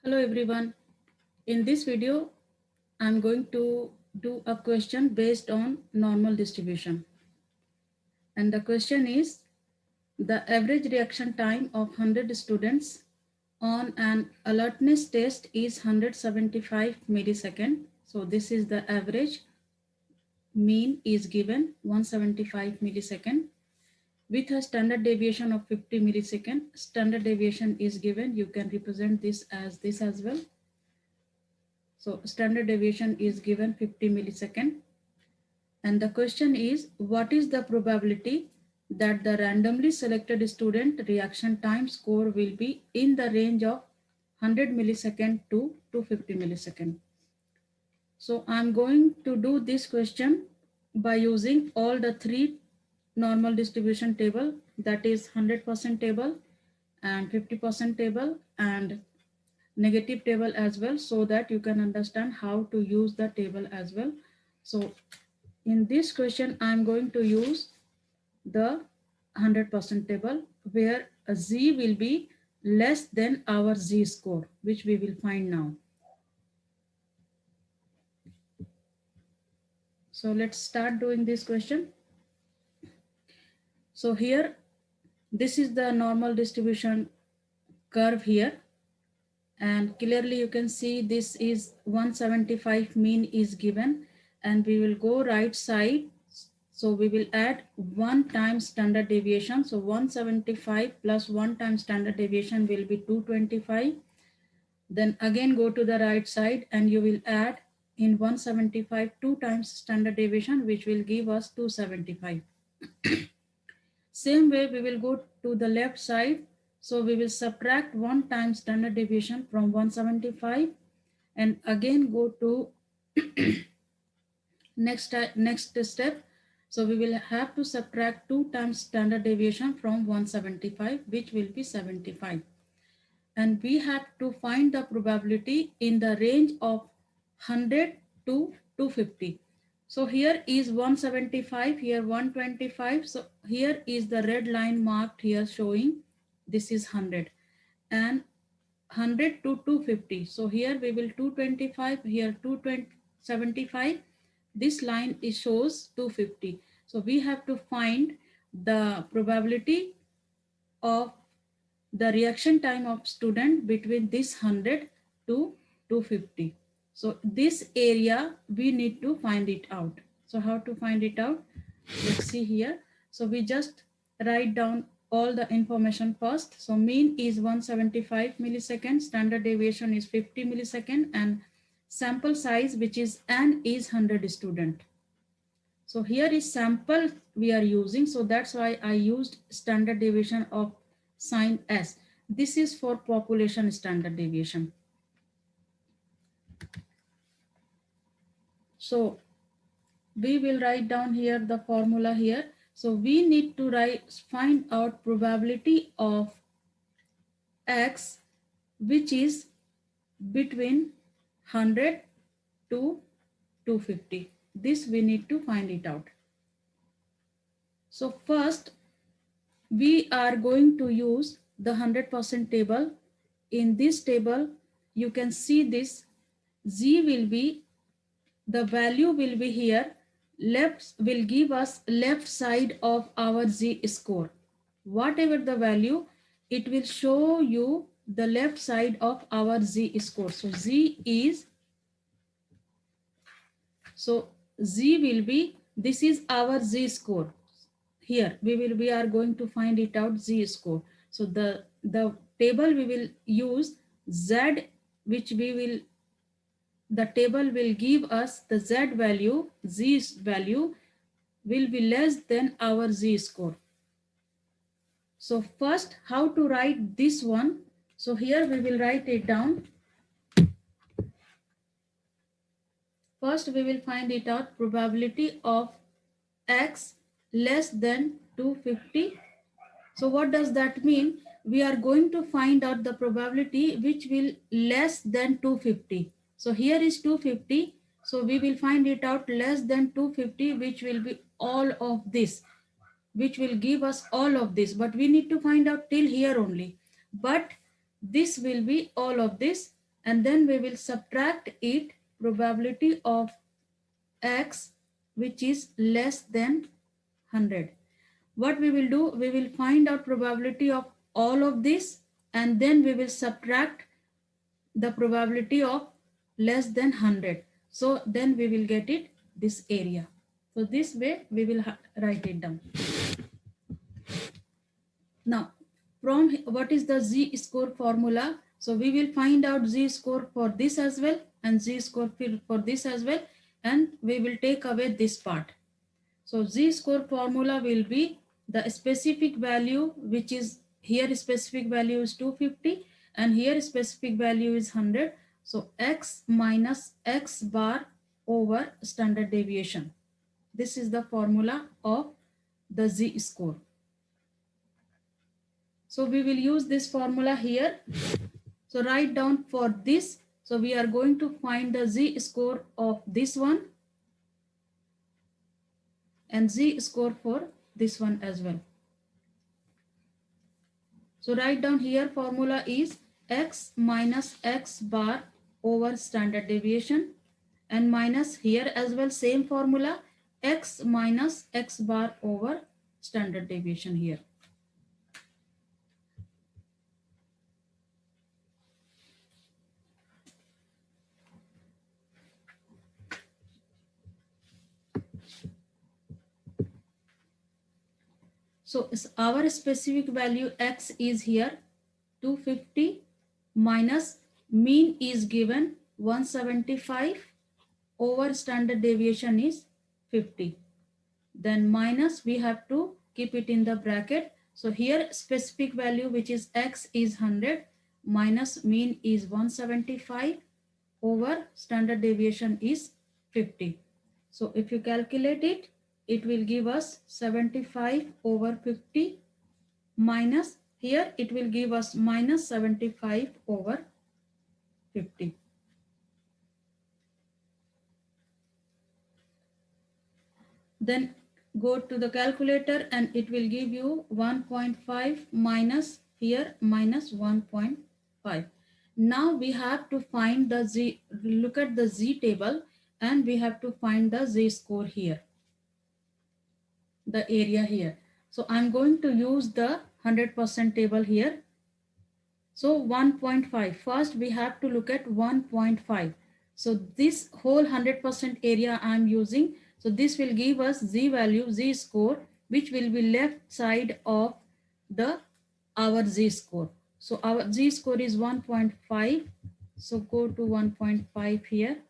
Hello everyone. In this video, I'm going to do a question based on normal distribution. And the question is, the average reaction time of 100 students on an alertness test is 175 millisecond. So this is the average. Mean is given 175 millisecond with a standard deviation of 50 millisecond. Standard deviation is given. You can represent this as well. So standard deviation is given 50 millisecond. And the question is, what is the probability that the randomly selected student reaction time score will be in the range of 100 millisecond to 250 millisecond? So I'm going to do this question by using all the three normal distribution table, that is 100% table and 50% table and negative table as well, so that you can understand how to use the table as well. So in this question, I'm going to use the 100% table where a z will be less than our z score, which we will find now. So let's start doing this question. So here, this is the normal distribution curve here. And clearly you can see this is 175 mean is given, and we will go right side. So we will add 1 times standard deviation. So 175 plus 1 times standard deviation will be 225. Then again go to the right side and you will add in 175 2 times standard deviation, which will give us 275. Same way we will go to the left side. So we will subtract 1 times standard deviation from 175 and again go to next step. So we will have to subtract 2 times standard deviation from 175, which will be 75. And we have to find the probability in the range of 100 to 250. So here is 175, here 125. So here is the red line marked here showing this is 100 and 100 to 250. So here we will 225, here 275. This line is shows 250. So we have to find the probability of the reaction time of student between this 100 to 250. So this area we need to find it out. So how to find it out? Let's see here. So we just write down all the information first. So mean is 175 millisecond, standard deviation is 50 millisecond, and sample size, which is n, is 100 student. So here is sample we are using. So that's why I used standard deviation of sign S. This is for population standard deviation. So we will write down here the formula here. So we need to find out probability of X, which is between 100 to 250. This we need to find it out. So first, we are going to use the 100% table. In this table, you can see this Z will be, the value will be here, left will give us left side of our Z score. Whatever the value, it will show you the left side of our Z score. So Z is, so Z will be, this is our Z score. Here we are going to find it out, Z score. So the table we will use Z, which we will, the table will give us the Z value, Z value will be less than our Z score. So first, how to write this one? So here we will write it down. First, we will find it out, probability of X less than 250. So what does that mean? We are going to find out the probability which will less than 250. So here is 250. So we will find it out less than 250, which will be all of this, which will give us all of this. But we need to find out till here only. But this will be all of this. and then we will subtract it probability of x which is less than 100. What we will do, we will find out probability of all of this, and then we will subtract the probability of less than 100. So then we will get it this area. So this way we will write it down. Now from what is the z-score formula? So we will find out z-score for this as well and z-score for this as well, and we will take away this part. So z-score formula will be the specific value, which is here specific value is 250 and here specific value is 100. So x minus x bar over standard deviation. This is the formula of the z-score. So we will use this formula here. So write down for this. So we are going to find the z-score of this one and z-score for this one as well. So write down here formula is x minus x bar over standard deviation, and minus here as well same formula x minus x bar over standard deviation here. So our specific value x is here 250 minus mean is given 175 over standard deviation is 50. Then minus we have to keep it in the bracket. So here specific value which is x is 100 minus mean is 175 over standard deviation is 50. So if you calculate it, it will give us 75 over 50 minus here it will give us minus 75 over 50. Then go to the calculator and it will give you 1.5 minus here minus 1.5. Now we have to find the z, look at the z table and we have to find the z score here, the area here. So I'm going to use the 100% table here. So 1.5, first we have to look at 1.5. So this whole 100% area I'm using. So this will give us z value, z score, which will be left side of the our z score. So our z score is 1.5. So go to 1.5 here.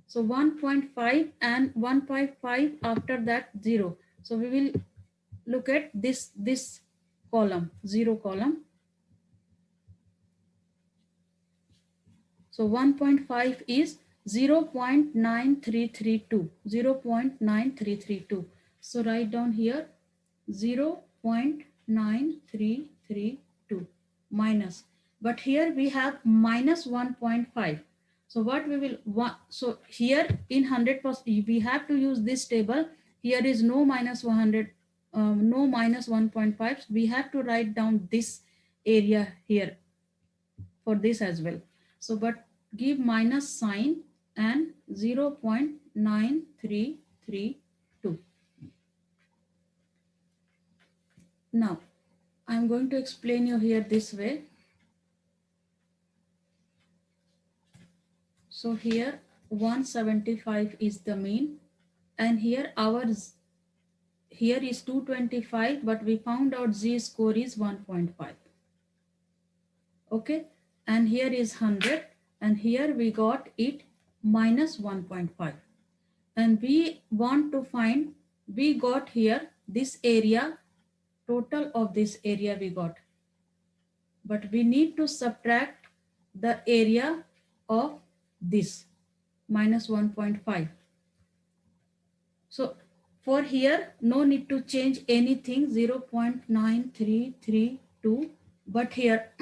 So 1.5 and 1.5 after that 0. So we will look at this column, 0 column. So 1.5 is 0.9332, 0.9332. So write down here 0.9332 minus, but here we have minus 1.5. So what we will want, so here in 100% we have to use this table. Here is no minus 100, no minus 1.5. We have to write down this area here for this as well. So but give minus sign and 0.9332. Now I'm going to explain you here this way. So here 175 is the mean, and here ours here is 225, but we found out z score is 1.5. Okay, and here is 100, and here we got it minus 1.5, and we want to find, we got here this area, total of this area we got, but we need to subtract the area of this minus 1.5. So for here no need to change anything, 0.9332, but here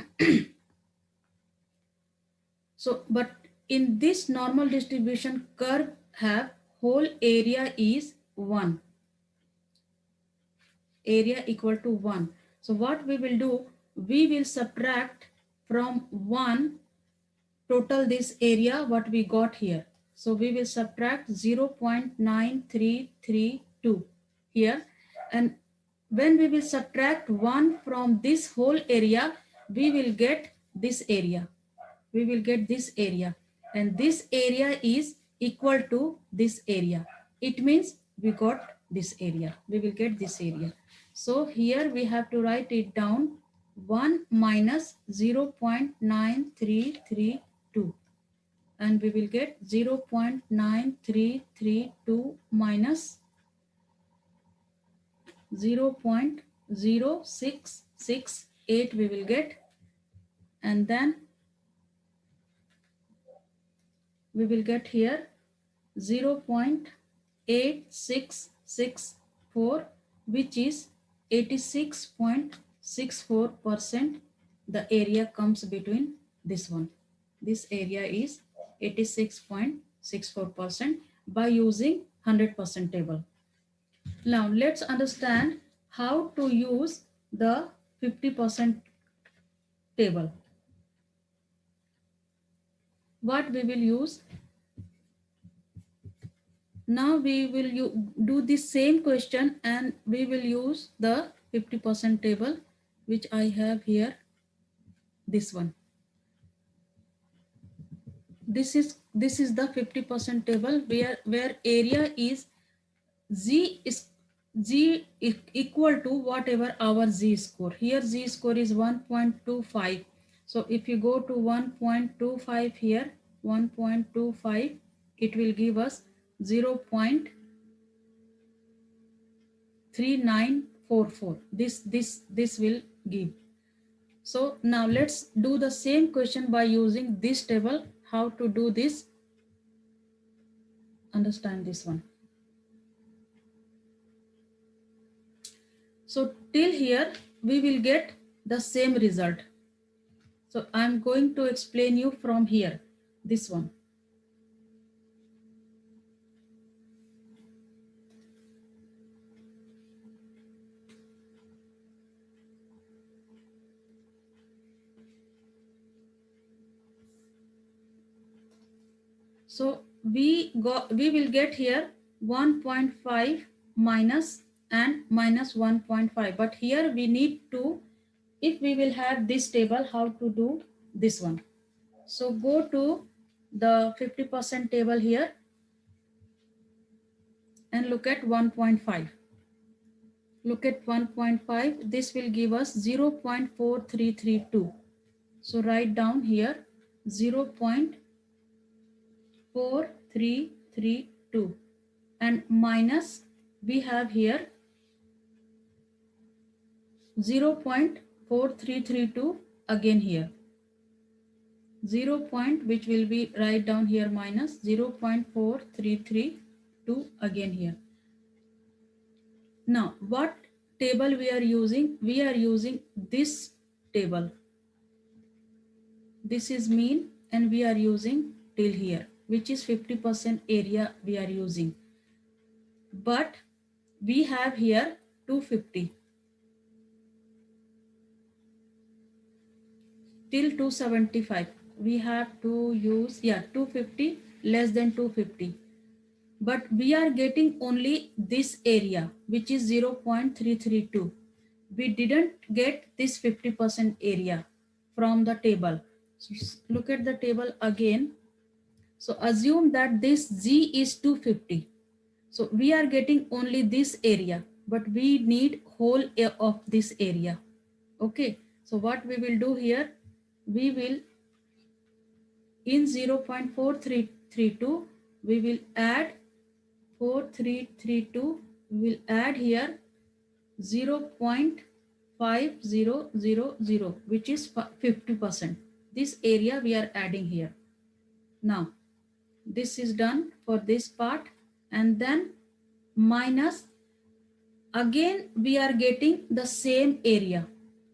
so but in this normal distribution curve have whole area is 1, area equal to 1. So what we will do, we will subtract from 1 total this area what we got here. So we will subtract 0.9332 here, and when we will subtract 1 from this whole area, we will get this area. We will get this area, and this area is equal to this area. It means we got this area. We will get this area. So here we have to write it down, 1 minus 0.9332, and we will get 0.9332 minus 0.0668 we will get, and then we will get here 0.8664, which is 86.64%. The area comes between this one. This area is 86.64% by using 100% table. Now let's understand how to use the 50% table. What we will use? Now we will do the same question, and we will use the 50% table, which I have here, this one. This is the 50% table where area is z equal to whatever our z score. Here z score is 1.25. So if you go to 1.25 here, 1.25, it will give us 0.3944. This will give. So now let's do the same question by using this table. How to do this? Understand this one. So till here we will get the same result. So I'm going to explain you from here, this one. So we will get here 1.5 minus and minus 1.5. But here we need to, if we will have this table, how to do this one. So go to the 50% table here and look at 1.5. Look at 1.5. This will give us 0.4332. So write down here 0.4332, and minus we have here 0.4332 again here. 0 point, which will be write down here, minus 0.4332 again here. Now what table we are using? We are using this table. This is mean, and we are using till here, which is 50% area we are using. But we have here 250 till 275. We have to use 250 less than 250. But we are getting only this area, which is 0.332. We didn't get this 50% area from the table. So look at the table again. So assume that this Z is 250. So we are getting only this area, but we need whole of this area. Okay. So what we will do here, we will, in 0.4332, we will add 4332, we will add here 0.5000, which is 50%. This area we are adding here. Now this is done for this part, and then minus, again we are getting the same area,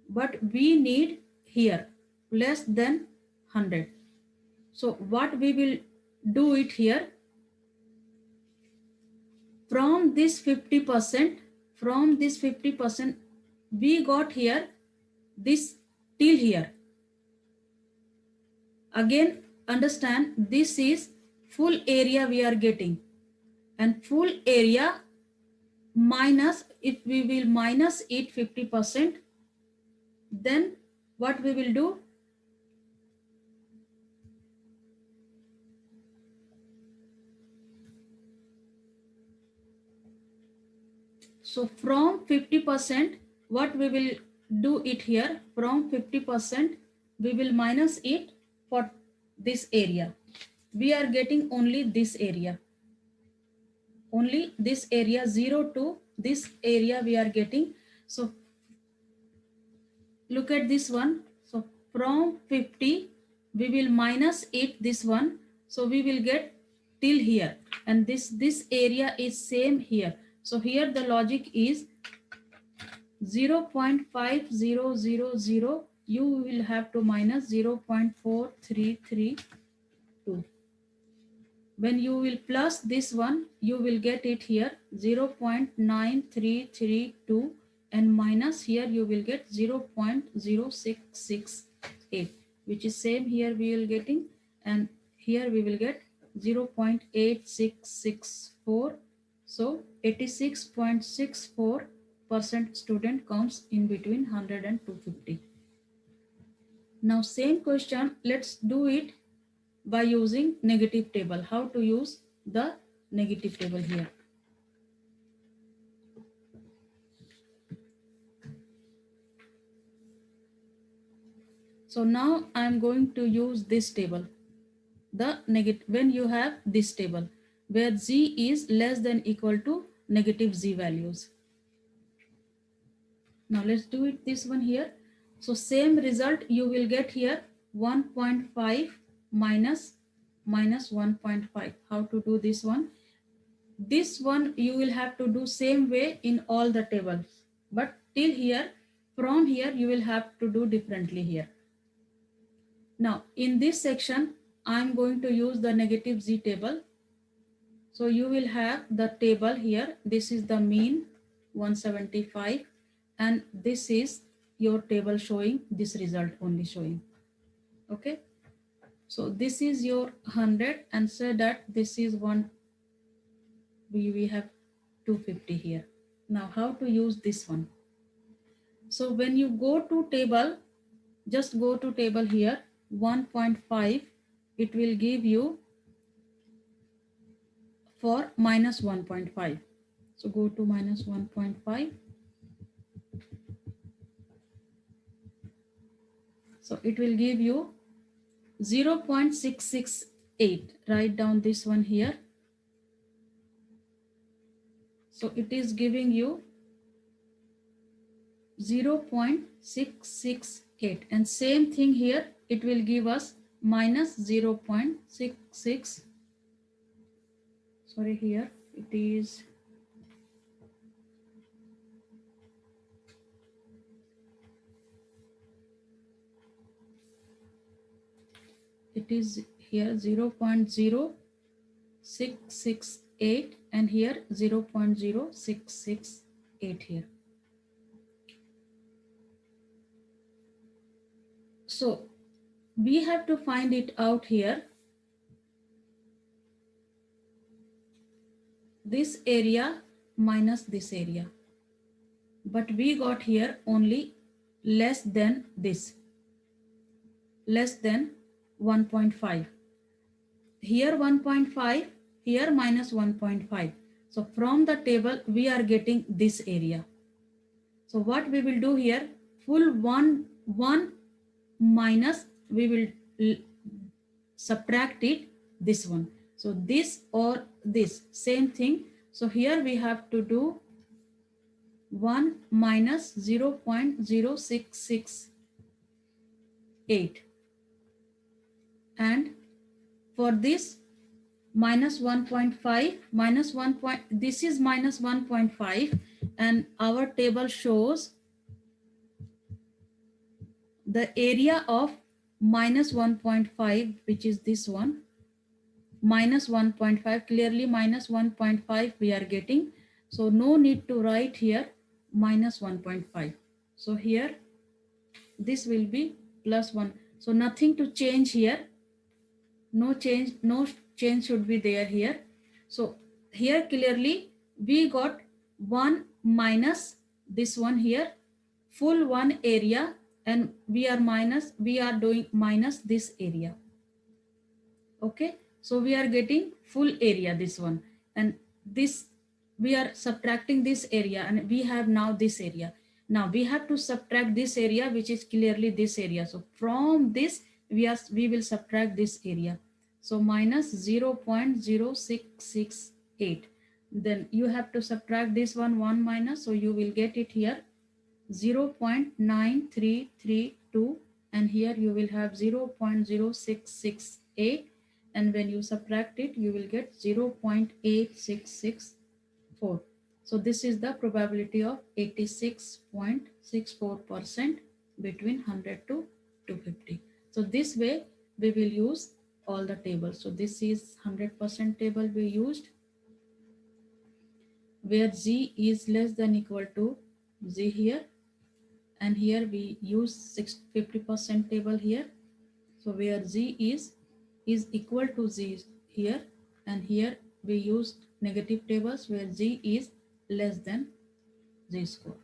but we need here less than 100. So what we will do it here, from this 50%, we got here this till here. Again understand this is full area we are getting, and full area minus, if we will minus it 50%, then what we will do, so from 50%, what we will do it here, from 50% we will minus it for this area. We are getting only this area, only this area, 0 to this area we are getting. So look at this one. So from 50 we will minus it this one, so we will get till here, and this area is same here. So here the logic is 0.5000, you will have to minus 0.4332. When you will plus this one, you will get it here 0.9332, and minus here you will get 0.0668, which is same here we will getting, and here we will get 0.8664. So 86.64% student comes in between 100 and 250. Now same question, let's do it by using negative table. How to use the negative table here? So now I am going to use this table, the negative, when you have this table where z is less than equal to negative z values. Now let's do it this one here. So same result you will get here, 1.5 minus 1.5. How to do this one? This one you will have to do same way in all the tables, but till here, from here you will have to do differently here. Now in this section I'm going to use the negative z table. So you will have the table here, this is the mean 175, and this is your table showing this result only showing. Okay, so this is your 100, and say that this is one, we have 250 here. Now how to use this one? So when you go to table, just go to table here, 1.5, it will give you for minus 1.5. So go to minus 1.5. So it will give you 0.668. Write down this one here. So it is giving you 0.668, and same thing here, it will give us minus 0.66. Sorry, here it is here 0.0668, and here 0.0668 here. So we have to find it out here. This area minus this area, but we got here only less than this, less than 1.5. Here 1.5, here minus 1.5. So from the table we are getting this area. So what we will do here, full 1 minus, we will subtract it this one. So this or this, same thing. So here we have to do 1 minus 0.0668, and for this minus 1.5, minus 1 point, this is minus 1.5, and our table shows the area of minus 1.5, which is this one, minus 1.5, clearly minus 1.5 we are getting. So no need to write here minus 1.5. So here this will be plus 1. So nothing to change here. no change should be there here. So here clearly we got 1 minus this one here, full one area, and we are doing minus this area. Okay, so we are getting full area, this one, and this we are subtracting this area, and we have now this area. Now we have to subtract this area, which is clearly this area. So from this we will subtract this area. So minus 0.0668. Then you have to subtract this one minus, so you will get it here 0.9332, and here you will have 0.0668, and when you subtract it you will get 0.8664. So this is the probability of 86.64% between 100 to 250. So this way we will use all the tables. So this is 100% table we used, where z is less than equal to z here, and here we use 50% table here. So where z is equal to z here, and here we used negative tables where z is less than z score.